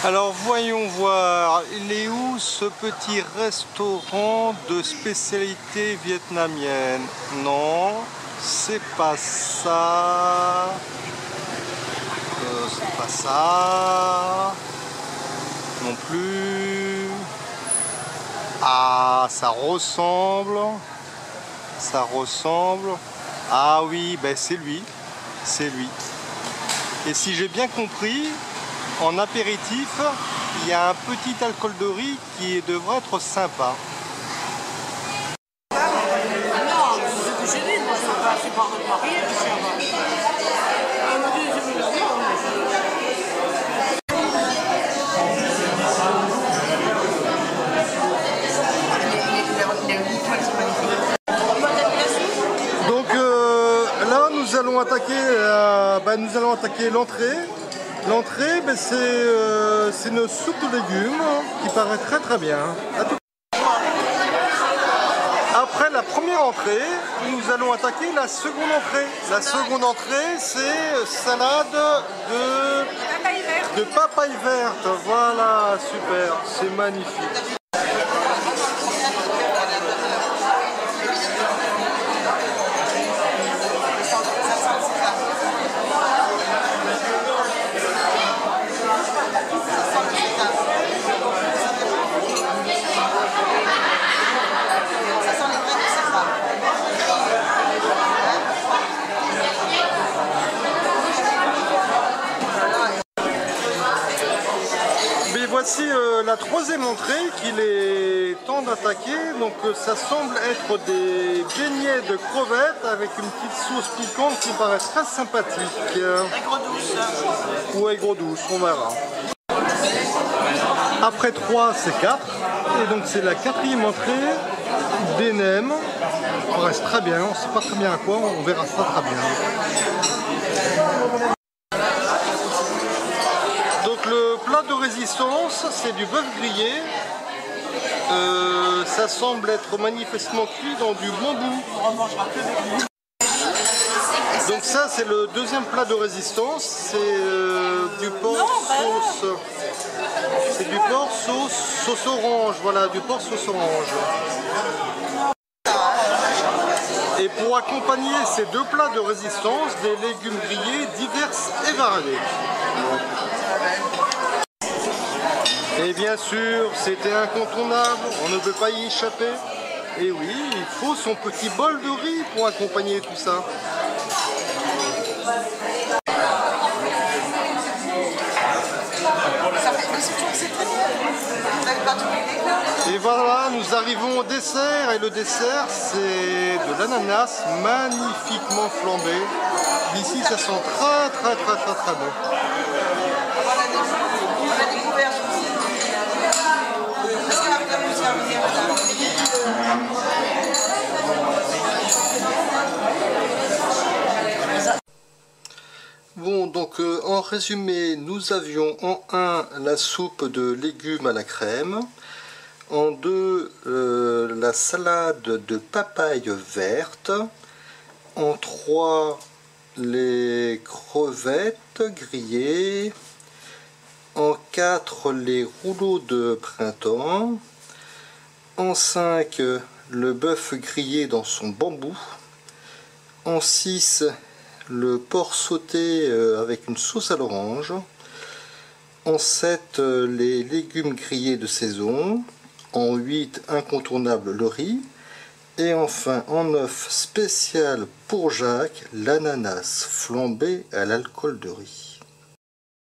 Alors voyons voir, il est où ce petit restaurant de spécialité vietnamienne? Non, c'est pas ça. C'est pas ça. Non plus. Ah, ça ressemble. Ça ressemble. Ah oui, ben c'est lui. C'est lui. Et si j'ai bien compris, en apéritif, il y a un petit alcool de riz qui devrait être sympa. Donc là, nous allons attaquer l'entrée. L'entrée, ben, c'est une soupe de légumes qui paraît très très bien. Après la première entrée, nous allons attaquer la seconde entrée. La seconde entrée, c'est salade de papaye verte. Voilà, super, c'est magnifique. Voici la troisième entrée qu'il est temps d'attaquer. Donc ça semble être des beignets de crevettes avec une petite sauce piquante qui paraît très sympathique. Aigre-douce. Ou aigre-douce, on verra. Après 3, c'est 4. Et donc c'est la quatrième entrée des nems. On reste très bien, on ne sait pas très bien à quoi, on verra ça très bien. Le plat de résistance, c'est du bœuf grillé. Ça semble être manifestement cuit dans du bambou. Donc ça, c'est le deuxième plat de résistance. C'est du porc sauce. C'est du porc sauce orange. Voilà, du porc sauce orange. Et pour accompagner ces deux plats de résistance, des légumes grillés divers et variés. Et bien sûr, c'était incontournable, on ne peut pas y échapper. Et oui, il faut son petit bol de riz pour accompagner tout ça. Et voilà, nous arrivons au dessert. Et le dessert, c'est de l'ananas magnifiquement flambé. D'ici, ça sent très très très très très bon. Bon, donc en résumé, nous avions en 1 la soupe de légumes à la crème, en 2 la salade de papaye verte, en 3 les crevettes grillées, en 4 les rouleaux de printemps, en 5 le bœuf grillé dans son bambou, en 6 le porc sauté avec une sauce à l'orange, en 7 les légumes grillés de saison, en 8 incontournable le riz, et enfin en 9 spécial pour Jacques, l'ananas flambé à l'alcool de riz.